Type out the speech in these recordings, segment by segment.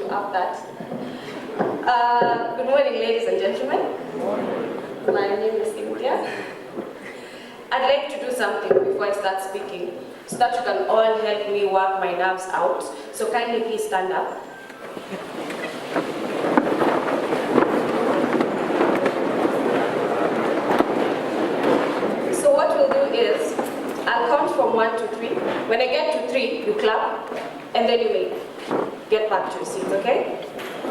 have that. Good morning, ladies and gentlemen. My name is Cynthia. I'd like to do something before I start speaking, so that you can all help me work my nerves out. So kindly please stand up. So what we'll do is, I'll count from 1 to 3. When I get to 3, you clap, and then you may get back to your seats, okay?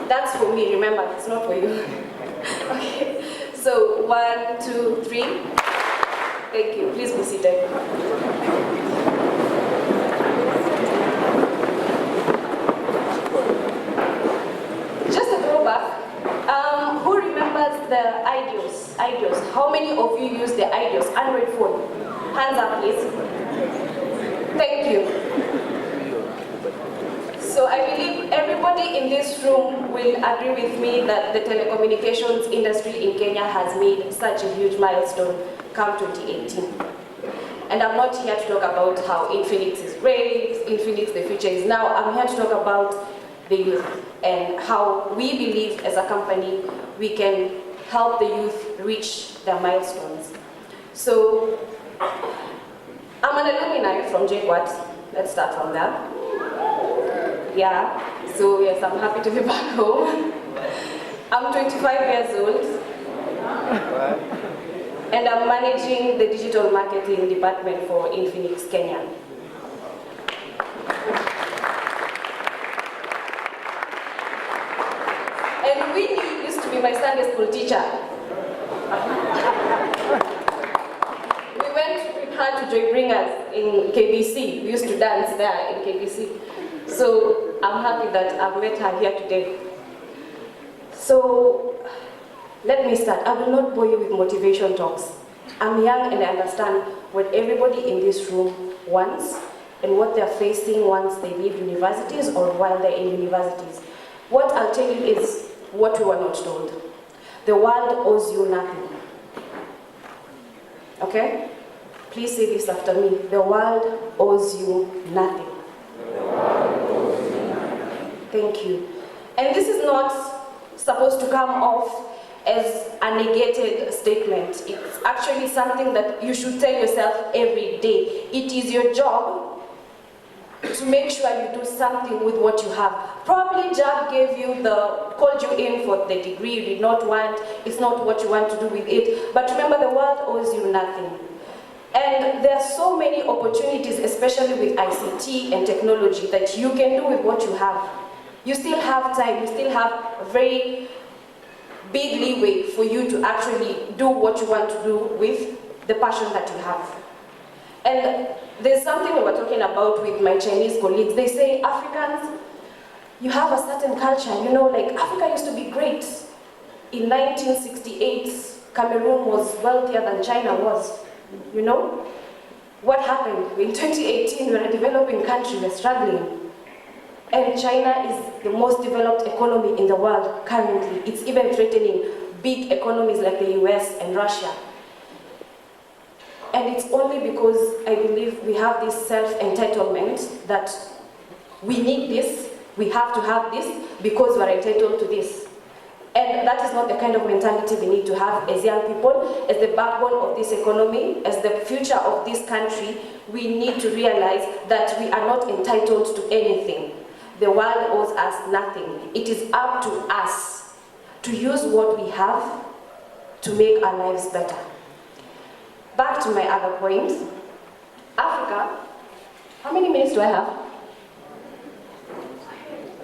That's for me, remember, it's not for you. Okay, so 1, 2, 3. Thank you, please be seated. Just a throwback, who remembers the idios? How many of you use the idios? Android phone? Hands up, please. Thank you. So I believe everybody in this room will agree with me that the telecommunications industry in Kenya has made such a huge milestone come 2018. And I'm not here to talk about how Infinix is great, Infinix the future is now. I'm here to talk about the youth and how we believe as a company we can help the youth reach their milestones. So I'm an alumni from JQuat. Let's start from there. Yeah, so yes, I'm happy to be back home. I'm 25 years old, and I'm managing the digital marketing department for Infinix Kenya. And Winnie used to be my Sunday school teacher. We went with her to Joy Bringers in KBC. We used to dance there in KBC. So I'm happy that I've met her here today. So let me start. I will not bore you with motivation talks. I'm young and I understand what everybody in this room wants and what they're facing once they leave universities or while they're in universities. What I'll tell you is what we were not told. The world owes you nothing. Okay? Please say this after me. The world owes you nothing. Thank you. And this is not supposed to come off as a negated statement. It's actually something that you should tell yourself every day. It is your job to make sure you do something with what you have. Probably job called you in for the degree you did not want. It's not what you want to do with it. But remember, the world owes you nothing. And there are so many opportunities, especially with ICT and technology, that you can do with what you have. You still have time, you still have a very big leeway for you to actually do what you want to do with the passion that you have. And there's something we were talking about with my Chinese colleagues. They say, Africans, you have a certain culture, you know, like Africa used to be great. In 1968, Cameroon was wealthier than China was, you know? What happened? In 2018, we're a developing country, we're struggling. And China is the most developed economy in the world currently. It's even threatening big economies like the US and Russia. And it's only because I believe we have this self-entitlement that we need this, we have to have this because we're entitled to this. And that is not the kind of mentality we need to have as young people, as the backbone of this economy, as the future of this country. We need to realize that we are not entitled to anything. The world owes us nothing. It is up to us to use what we have to make our lives better. Back to my other point. Africa, how many minutes do I have?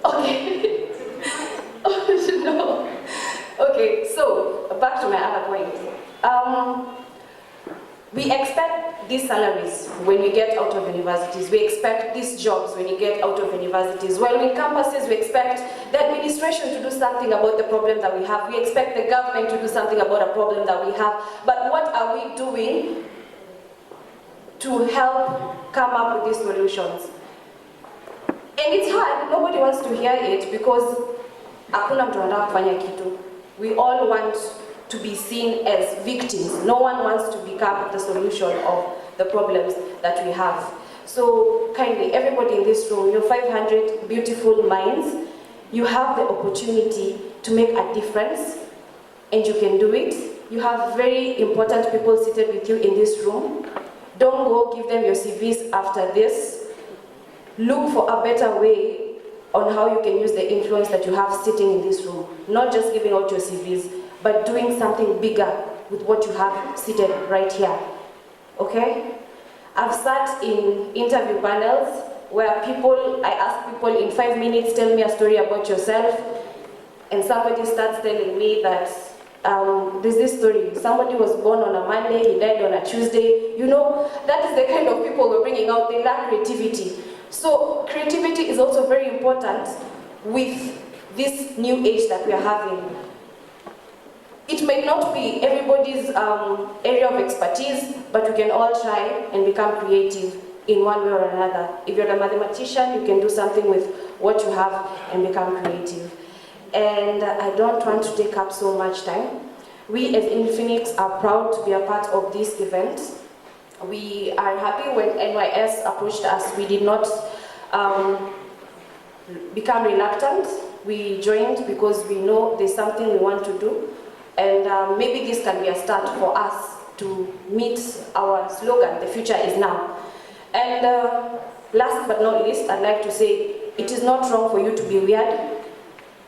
Okay. Oh, no. Okay, so back to my other point. We expect these salaries when we get out of universities. We expect these jobs when you get out of universities. While in campuses, we expect the administration to do something about the problem that we have. We expect the government to do something about a problem that we have. But what are we doing to help come up with these solutions? And it's hard. Nobody wants to hear it because hakuna mtu anataka kufanya kitu. We all want to be seen as victims. No one wants to become the solution of the problems that we have. So kindly, everybody in this room, your 500 beautiful minds, You have the opportunity to make a difference, and you can do it. You have very important people seated with you in this room. Don't go give them your CVs after this. Look for a better way on how you can use the influence that you have sitting in this room. Not just giving out your CVs, but doing something bigger with what you have seated right here. Okay? I've sat in interview panels where I ask people in 5 minutes, tell me a story about yourself, and somebody starts telling me that there's this story. Somebody was born on a Monday, he died on a Tuesday. You know, that is the kind of people we're bringing out. They lack creativity. So creativity is also very important with this new age that we are having. It might not be everybody's area of expertise, but we can all try and become creative in one way or another. If you're a mathematician, you can do something with what you have and become creative. And I don't want to take up so much time. We as Infinix are proud to be a part of this event. We are happy when NYS approached us. We did not become reluctant. We joined because we know there's something we want to do. And maybe this can be a start for us to meet our slogan, the future is now. And last but not least, I'd like to say, it is not wrong for you to be weird.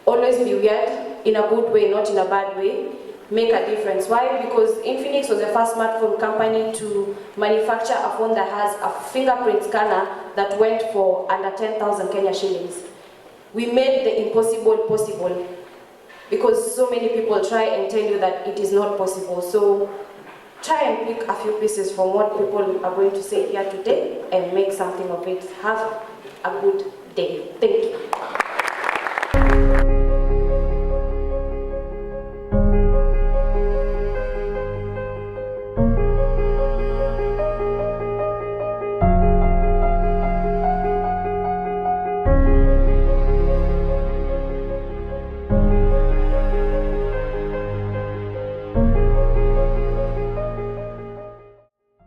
Always be weird, in a good way, not in a bad way. Make a difference. Why? Because Infinix was the first smartphone company to manufacture a phone that has a fingerprint scanner that went for under 10,000 Kenya shillings. We made the impossible possible, because so many people try and tell you that it is not possible. So try and pick a few pieces from what people are going to say here today and make something of it. Have a good day. Thank you.